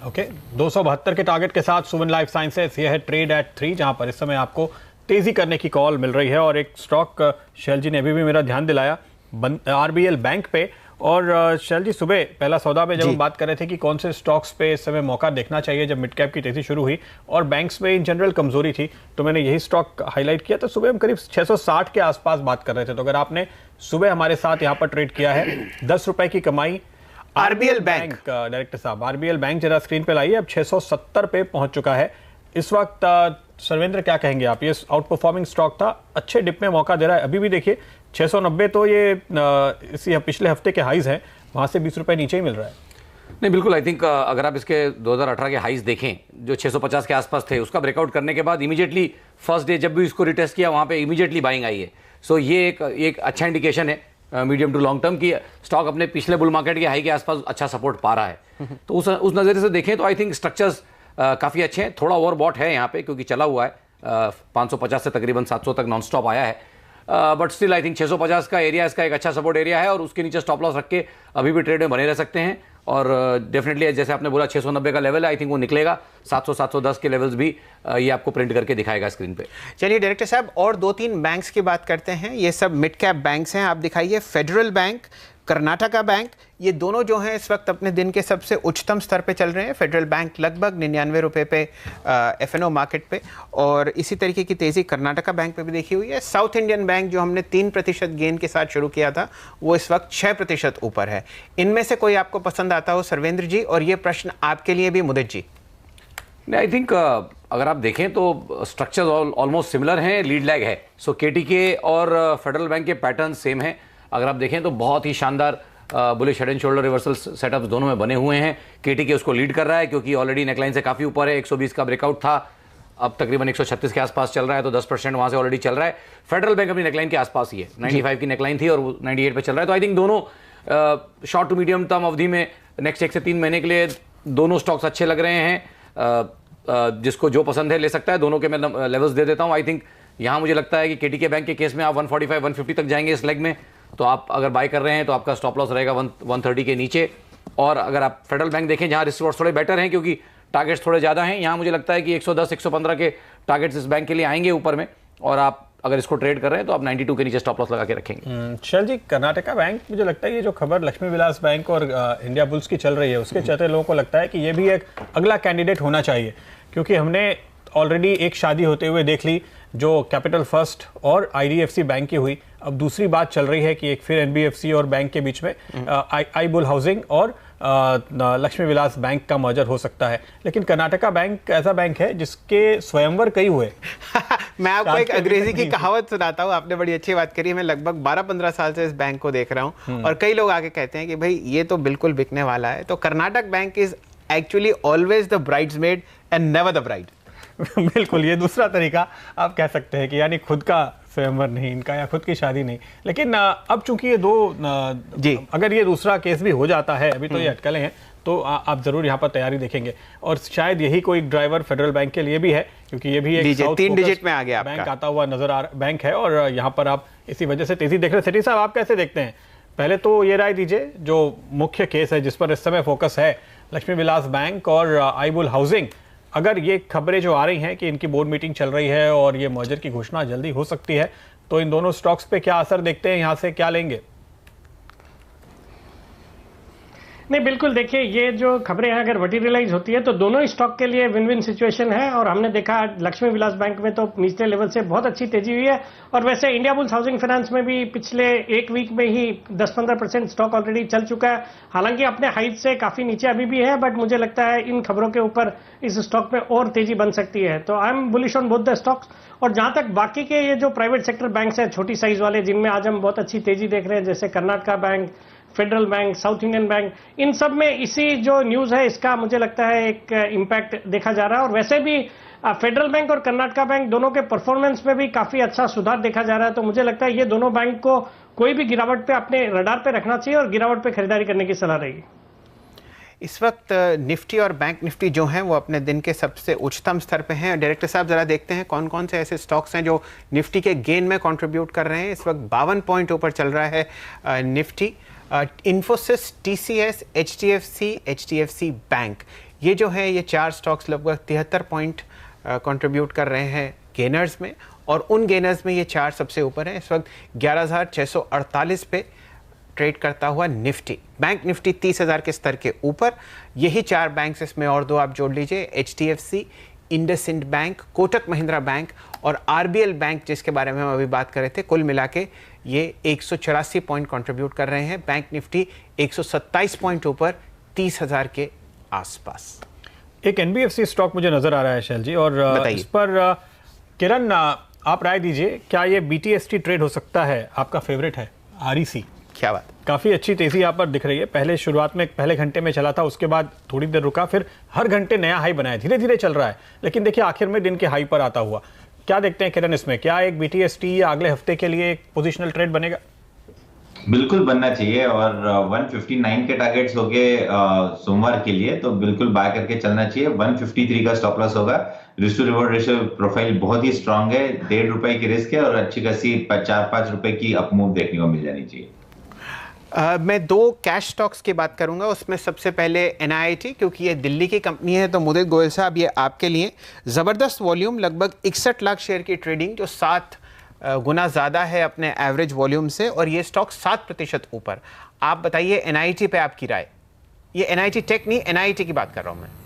ओके, 272 के टारगेट के साथ सुवेन लाइफ साइंसेस ये है ट्रेड एट 3, जहां पर इस समय आपको तेजी करने की कॉल मिल रही है। और एक स्टॉक शैल जी ने अभी भी मेरा ध्यान दिलाया आरबीएल बैंक पे। और शैल जी, सुबह पहला सौदा में जब हम बात कर रहे थे कि कौन से स्टॉक्स पे इस समय मौका देखना चाहिए जब मिड कैप की तेजी शुरू हुई और बैंक्स में इन जनरल कमजोरी थी, तो मैंने यही स्टॉक हाईलाइट किया। तो सुबह हम करीब 660 के आसपास बात कर रहे थे। तो अगर आपने सुबह हमारे साथ यहाँ पर ट्रेड किया है, 10 रुपए की कमाई, आरबीएल बैंक डायरेक्टर साहब, आरबीएल बैंक जरा स्क्रीन पे लाइए, अब 670 पे पहुंच चुका है इस वक्त। सर्वेंद्र क्या कहेंगे आप? ये आउट परफॉर्मिंग स्टॉक था, अच्छे डिप में मौका दे रहा है। अभी भी देखिए 690 तो ये इसी पिछले हफ्ते के हाईज हैं, वहां से 20 रुपए नीचे ही मिल रहा है। नहीं बिल्कुल, आई थिंक अगर आप इसके 2018 के हाईज देखें जो 650 के आसपास थे, उसका ब्रेकआउट करने के बाद इमीडिएटली फर्स्ट डे जब भी इसको रिटेस्ट किया वहां पे इमीडिएटली बाइंग आई है। सो ये एक अच्छा इंडिकेशन है मीडियम टू लॉन्ग टर्म की स्टॉक अपने पिछले बुल मार्केट के हाई के आसपास अच्छा सपोर्ट पा रहा है। तो उस नज़रिए से देखें तो आई थिंक स्ट्रक्चर्स काफ़ी अच्छे हैं। थोड़ा ओवरबॉट है यहाँ पे क्योंकि चला हुआ है 550 से तकरीबन 700 तक नॉन स्टॉप आया है, बट स्टिल आई थिंक 650 का एरिया इसका एक अच्छा सपोर्ट एरिया है और उसके नीचे स्टॉप लॉस रख के अभी भी ट्रेड में बने रह सकते हैं। और डेफिनेटली जैसे आपने बोला 690 का लेवल है, आई थिंक वो निकलेगा। 700-710 के लेवल्स भी ये आपको प्रिंट करके दिखाएगा स्क्रीन पे। चलिए डायरेक्टर साहब, और 2-3 बैंक्स की बात करते हैं। ये सब मिड कैप बैंक्स हैं। आप दिखाइए फेडरल बैंक, कर्नाटका बैंक, ये दोनों जो हैं इस वक्त अपने दिन के सबसे उच्चतम स्तर पे चल रहे हैं। फेडरल बैंक लगभग 99 रुपये पे एफएनओ मार्केट पे, और इसी तरीके की तेज़ी कर्नाटका बैंक पे भी देखी हुई है। साउथ इंडियन बैंक जो हमने 3% गेन के साथ शुरू किया था, वो इस वक्त 6% ऊपर है। इनमें से कोई आपको पसंद आता हो सर्वेंद्र जी? और ये प्रश्न आपके लिए भी मुदित जी। आई थिंक अगर आप देखें तो स्ट्रक्चर ऑलमोस्ट सिमिलर हैं, लीड लैग है। सो केटीके और फेडरल बैंक के पैटर्न सेम हैं। अगर आप देखें तो बहुत ही शानदार bullish head and shoulder reversal setups दोनों में बने हुए हैं। केटीके उसको लीड कर रहा है क्योंकि ऑलरेडी नेकलाइन से काफ़ी ऊपर है, 120 का ब्रेकआउट था, अब तकरीबन 136 के आसपास चल रहा है, तो 10% वहाँ से ऑलरेडी चल रहा है। फेडरल बैंक अपनी नेकलाइन के आसपास ही है, 95 की नेकलाइन थी और 98 पे चल रहा है। तो आई थिंक दोनों शॉर्ट टू मीडियम टर्म अवधि में नेक्स्ट 1 से 3 महीने के लिए दोनों स्टॉक्स अच्छे लग रहे हैं। जिसको जो पसंद है ले सकता है। दोनों के मैं लेवल्स दे देता हूँ। आई थिंक यहाँ मुझे लगता है कि केटीके बैंक के केस में आप 145-150 तक जाएंगे इस लेग में, तो आप अगर बाय कर रहे हैं तो आपका स्टॉप लॉस रहेगा 130 के नीचे। और अगर आप फेडरल बैंक देखें जहाँ रिस्क रिवॉर्ड्स थोड़े बेटर हैं क्योंकि टारगेट्स थोड़े ज़्यादा हैं, यहाँ मुझे लगता है कि 110-115 के टारगेट्स इस बैंक के लिए आएंगे ऊपर में, और आप अगर इसको ट्रेड कर रहे हैं तो आप 92 के नीचे स्टॉप लॉस लगा के रखेंगे। चल जी, कर्नाटका बैंक मुझे लगता है ये जो खबर लक्ष्मी विलास बैंक और इंडिया बुल्स की चल रही है उसके चलते लोगों को लगता है कि ये भी एक अगला कैंडिडेट होना चाहिए, क्योंकि हमने ऑलरेडी एक शादी होते हुए देख ली जो कैपिटल फर्स्ट और आईडीएफसी बैंक की हुई। अब दूसरी बात चल रही है कि एक फिर एनबीएफसी और बैंक के बीच में आई बुल हाउसिंग और लक्ष्मी विलास बैंक का मर्जर हो सकता है। लेकिन कर्नाटका बैंक ऐसा बैंक है जिसके स्वयंवर कई हुए। मैं आपको एक अंग्रेजी की कहावत सुनाता हूँ, आपने बड़ी अच्छी बात करी। मैं लगभग 12-15 साल से इस बैंक को देख रहा हूँ और कई लोग आके कहते हैं कि भाई ये तो बिल्कुल बिकने वाला है। तो Karnataka bank is actually always the bridesmaid and never the bride. बिल्कुल, ये दूसरा तरीका आप कह सकते हैं कि यानी खुद का स्वयंवर नहीं इनका या खुद की शादी नहीं। लेकिन अब चूंकि ये दो जी, अगर ये दूसरा केस भी हो जाता है, अभी तो ये अटकलें हैं, तो आप जरूर यहाँ पर तैयारी देखेंगे। और शायद यही कोई ड्राइवर फेडरल बैंक के लिए भी है, क्योंकि ये भी एक 3 डिजिट में आ गया बैंक आता हुआ नजर आ बैंक है और यहाँ पर आप इसी वजह से तेजी देख रहे हैं। सेठी साहब, आप कैसे देखते हैं? पहले तो ये राय दीजिए, जो मुख्य केस है जिस पर इस समय फोकस है, लक्ष्मी विलास बैंक और आई बुल हाउसिंग, अगर ये खबरें जो आ रही हैं कि इनकी बोर्ड मीटिंग चल रही है और ये मर्जर की घोषणा जल्दी हो सकती है, तो इन दोनों स्टॉक्स पे क्या असर देखते हैं? यहाँ से क्या लेंगे? नहीं, बिल्कुल देखिए, ये जो खबरें हैं अगर मटेरियलाइज होती है तो दोनों स्टॉक के लिए विन विन सिचुएशन है। और हमने देखा लक्ष्मी विलास बैंक में तो निचले लेवल से बहुत अच्छी तेजी हुई है, और वैसे इंडिया बुल्स हाउसिंग फाइनेंस में भी पिछले एक वीक में ही 10-15% स्टॉक ऑलरेडी चल चुका है। हालांकि अपने हाइट से काफी नीचे अभी भी है, बट मुझे लगता है इन खबरों के ऊपर इस स्टॉक में और तेजी बन सकती है। तो I am bullish on both the stocks. और जहां तक बाकी के ये जो प्राइवेट सेक्टर बैंक्स हैं छोटी साइज वाले, जिनमें आज हम बहुत अच्छी तेजी देख रहे हैं, जैसे Karnataka bank, federal bank, South Indian bank, इन सब में इसी जो न्यूज है इसका मुझे लगता है एक इम्पैक्ट देखा जा रहा है। और वैसे भी फेडरल बैंक और कर्नाटका बैंक दोनों के परफॉर्मेंस में भी काफी अच्छा सुधार देखा जा रहा है। तो मुझे लगता है ये दोनों बैंक को कोई भी गिरावट पे अपने रडार पे रखना चाहिए और गिरावट पे खरीदारी करने की सलाह रहेगी। इस वक्त निफ्टी और बैंक निफ्टी जो हैं वो अपने दिन के सबसे उच्चतम स्तर पे हैं। डायरेक्टर साहब, जरा देखते हैं कौन कौन से ऐसे स्टॉक्स हैं जो निफ्टी के गेन में कंट्रीब्यूट कर रहे हैं। इस वक्त 52 पॉइंट ऊपर चल रहा है Nifty. Infosys, TCS, HDFC bank, ये जो है ये 4 स्टॉक्स लगभग 73 पॉइंट कंट्रीब्यूट कर रहे हैं गेनर्स में, और उन गेनर्स में ये 4 सबसे ऊपर हैं। इस वक्त 11,648 पे ट्रेड करता हुआ निफ्टी। बैंक निफ्टी 30,000 के स्तर के ऊपर। यही 4 बैंक्स, इसमें और 2 आप जोड़ लीजिए, HDFC, IndusInd bank, Kotak Mahindra bank और आरबीएल बैंक जिसके बारे में हम अभी बात कर रहे थे, कुल मिला के ये 184 पॉइंट कंट्रीब्यूट कर रहे हैं। बैंक निफ्टी 127 पॉइंट ऊपर 30,000 के आसपास। एक एनबीएफसी स्टॉक मुझे नजर आ रहा है शैल जी, और इस पर किरण आप राय दीजिए, क्या ये बीटीएसटी ट्रेड हो सकता है? आपका फेवरेट है आरईसी। क्या बात, काफी अच्छी तेजी यहाँ पर दिख रही है। पहले शुरुआत में पहले घंटे में चला था, उसके बाद थोड़ी देर रुका, फिर हर घंटे नया हाई बनाया, धीरे धीरे चल रहा है, लेकिन देखिए आखिर में दिन के हाई पर आता हुआ। क्या देखते हैं किरण इसमें, क्या एक बीटीएसटी या अगले हफ्ते के लिए एक पोजिशनल ट्रेड बनेगा? बिल्कुल बनना चाहिए, और 159 के टारगेट्स हो गए सोमवार के लिए, तो बिल्कुल बाय करके चलना चाहिए। 153 का स्टॉप लॉस होगा। Risk to reward ratio profile बहुत ही स्ट्रांग है, 1.5 रुपए की रिस्क है और अच्छी खासी 4-5 रुपए की अपमूव देखने को मिल जानी चाहिए। मैं 2 कैश स्टॉक्स की बात करूंगा। उसमें सबसे पहले NIIT, क्योंकि ये दिल्ली की कंपनी है, तो मुदित गोयल साहब ये आपके लिए ज़बरदस्त वॉल्यूम, लगभग 61 लाख शेयर की ट्रेडिंग, जो 7 गुना ज़्यादा है अपने एवरेज वॉल्यूम से, और ये स्टॉक 7% ऊपर। आप बताइए NIIT पे आपकी राय। ये NIIT टेक नहीं, NIIT की बात कर रहा हूँ मैं।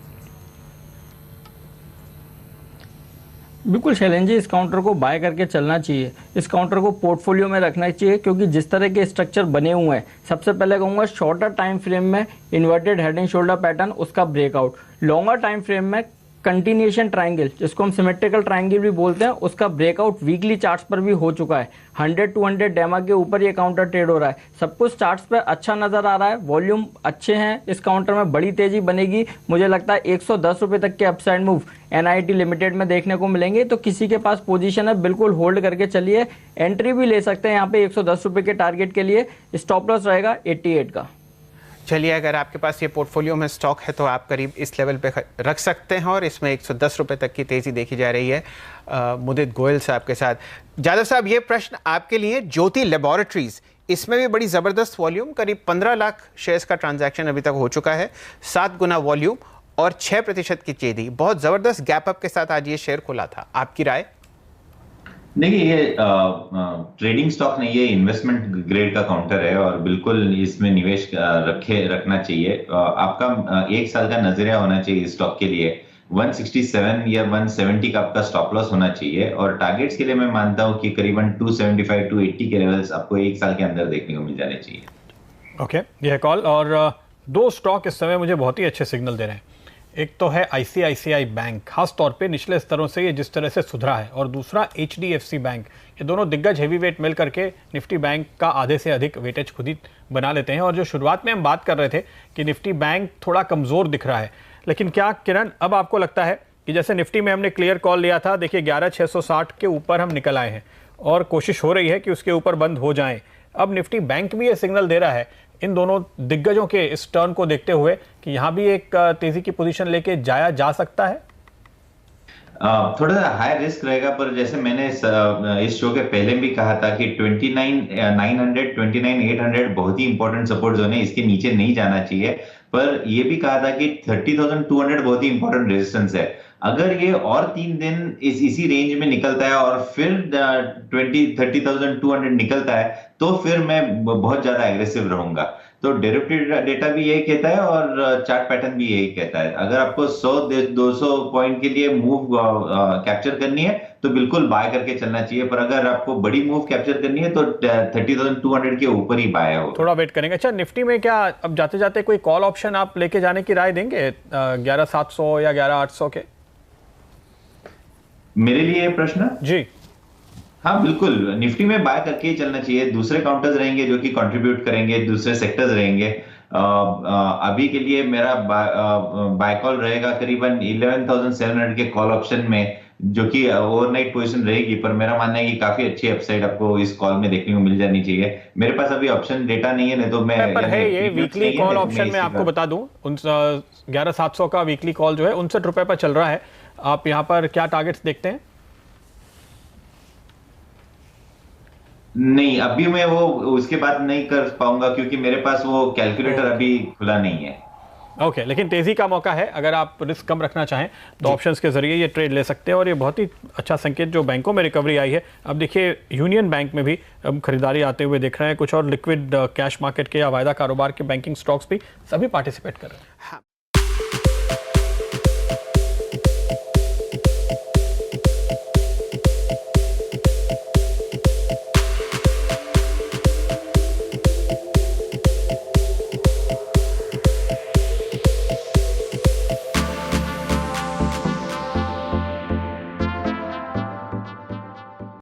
बिल्कुल शैलेंद्र जी, इस काउंटर को बाय करके चलना चाहिए, इस काउंटर को पोर्टफोलियो में रखना चाहिए, क्योंकि जिस तरह के स्ट्रक्चर बने हुए हैं, सबसे पहले कहूँगा शॉर्टर टाइम फ्रेम में inverted head and shoulder pattern, उसका ब्रेकआउट, लॉन्गर टाइम फ्रेम में कंटिन्यूएशन ट्रायंगल, जिसको हम सिमेट्रिकल ट्रायंगल भी बोलते हैं, उसका ब्रेकआउट वीकली चार्ट्स पर भी हो चुका है। 100-200 डेमा के ऊपर ये काउंटर ट्रेड हो रहा है। सब कुछ चार्ट्स पे अच्छा नजर आ रहा है, वॉल्यूम अच्छे हैं, इस काउंटर में बड़ी तेजी बनेगी। मुझे लगता है 110 रुपये तक के अपसाइड मूव NIIT लिमिटेड में देखने को मिलेंगे। तो किसी के पास पोजीशन है, बिल्कुल होल्ड करके चलिए, एंट्री भी ले सकते हैं यहाँ पे 110 रुपये के टारगेट के लिए। स्टॉप लॉस रहेगा 88 का। चलिए, अगर आपके पास ये पोर्टफोलियो में स्टॉक है तो आप करीब इस लेवल पे रख सकते हैं, और इसमें 110 रुपये तक की तेज़ी देखी जा रही है। मुदित गोयल साहब के साथ जादव साहब, ये प्रश्न आपके लिए। ज्योति लैबोरेटरीज, इसमें भी बड़ी ज़बरदस्त वॉल्यूम, करीब 15 लाख शेयर्स का ट्रांजैक्शन अभी तक हो चुका है, 7 गुना वॉल्यूम और 6% की तेजी। बहुत ज़बरदस्त गैप अप के साथ आज ये शेयर खुला था, आपकी राय? देखिए, ये ट्रेडिंग स्टॉक नहीं, ये इन्वेस्टमेंट ग्रेड का काउंटर है और बिल्कुल इसमें निवेश रखना चाहिए। आपका 1 साल का नजरिया होना चाहिए इस स्टॉक के लिए। 167 या 170 का आपका स्टॉप लॉस होना चाहिए, और टारगेट्स के लिए मैं मानता हूं कि करीबन 275-280 के लेवल्स आपको 1 साल के अंदर देखने को मिल जाने चाहिए। ओके, यह कॉल। और 2 स्टॉक इस समय मुझे बहुत ही अच्छे सिग्नल दे रहे हैं। एक तो है ICICI बैंक, खास तौर पे निचले स्तरों से ये जिस तरह से सुधरा है, और दूसरा HDFC बैंक। ये दोनों दिग्गज हेवी वेट मिल करके निफ्टी बैंक का आधे से अधिक वेटेज खुद ही बना लेते हैं। और जो शुरुआत में हम बात कर रहे थे कि निफ्टी बैंक थोड़ा कमज़ोर दिख रहा है, लेकिन क्या किरण अब आपको लगता है कि जैसे निफ्टी में हमने क्लियर कॉल लिया था, देखिए 11,660 के ऊपर हम निकल आए हैं और कोशिश हो रही है कि उसके ऊपर बंद हो जाएं। अब निफ्टी बैंक भी ये सिग्नल दे रहा है इन दोनों दिग्गजों के इस टर्न को देखते हुए कि यहां भी एक तेजी की पोजीशन लेके जाया जा सकता है। थोड़ा सा हाई रिस्क रहेगा, पर जैसे मैंने इस शो के पहले भी कहा था कि 29,900 29,800 बहुत ही इंपॉर्टेंट सपोर्ट जोन है, इसके नीचे नहीं जाना चाहिए। पर यह भी कहा था कि 30,200 बहुत ही इंपॉर्टेंट रेजिस्टेंस है। अगर ये और 3 दिन इसी रेंज में निकलता है और फिर 30,200 निकलता है, तो फिर मैं बहुत ज्यादा एग्रेसिव रहूंगा। तो डेरिवेटिव डेटा भी यही कहता है और चार्ट पैटर्न भी यही कहता है। अगर आपको 100-200 पॉइंट के लिए मूव कैप्चर करनी है तो बिल्कुल बाय करके चलना चाहिए, पर अगर आपको बड़ी मूव कैप्चर करनी है तो 30,200 के ऊपर ही बाय हो। थोड़ा वेट करेंगे। अच्छा, निफ्टी में क्या अब जाते जाते कोई कॉल ऑप्शन आप लेके जाने की राय देंगे 11,700 या 11,800 के? मेरे लिए प्रश्न जी हाँ, बिल्कुल निफ्टी में बाय करके ही चलना चाहिए। दूसरे काउंटर्स रहेंगे जो कि कंट्रीब्यूट करेंगे, दूसरे सेक्टर्स रहेंगे। अभी के लिए मेरा बाय कॉल रहेगा करीबन 11,700 के कॉल ऑप्शन में, जो कि ओवरनाइट पोजीशन रहेगी। पर मेरा मानना है कि काफी अच्छी अपसाइड आपको इस कॉल में देखने को मिल जानी चाहिए। मेरे पास अभी ऑप्शन डेटा नहीं है, नहीं तो मैं पर है ये वीकली कॉल ऑप्शन में आपको बता दूं, 11,700 का वीकली कॉल जो है 59 रुपए पर चल रहा है। आप यहाँ पर क्या टारगेट्स देखते हैं? नहीं, अभी मैं वो उसके बाद नहीं कर पाऊंगा क्योंकि मेरे पास वो कैलकुलेटर अभी खुला नहीं है। ओके, लेकिन तेजी का मौका है। अगर आप रिस्क कम रखना चाहें तो ऑप्शंस के जरिए ये ट्रेड ले सकते हैं, और ये बहुत ही अच्छा संकेत जो बैंकों में रिकवरी आई है। अब देखिए यूनियन बैंक में भी अब खरीदारी आते हुए दिख रहे हैं। कुछ और लिक्विड कैश मार्केट के या वायदा कारोबार के बैंकिंग स्टॉक्स भी सभी पार्टिसिपेट कर रहे हैं।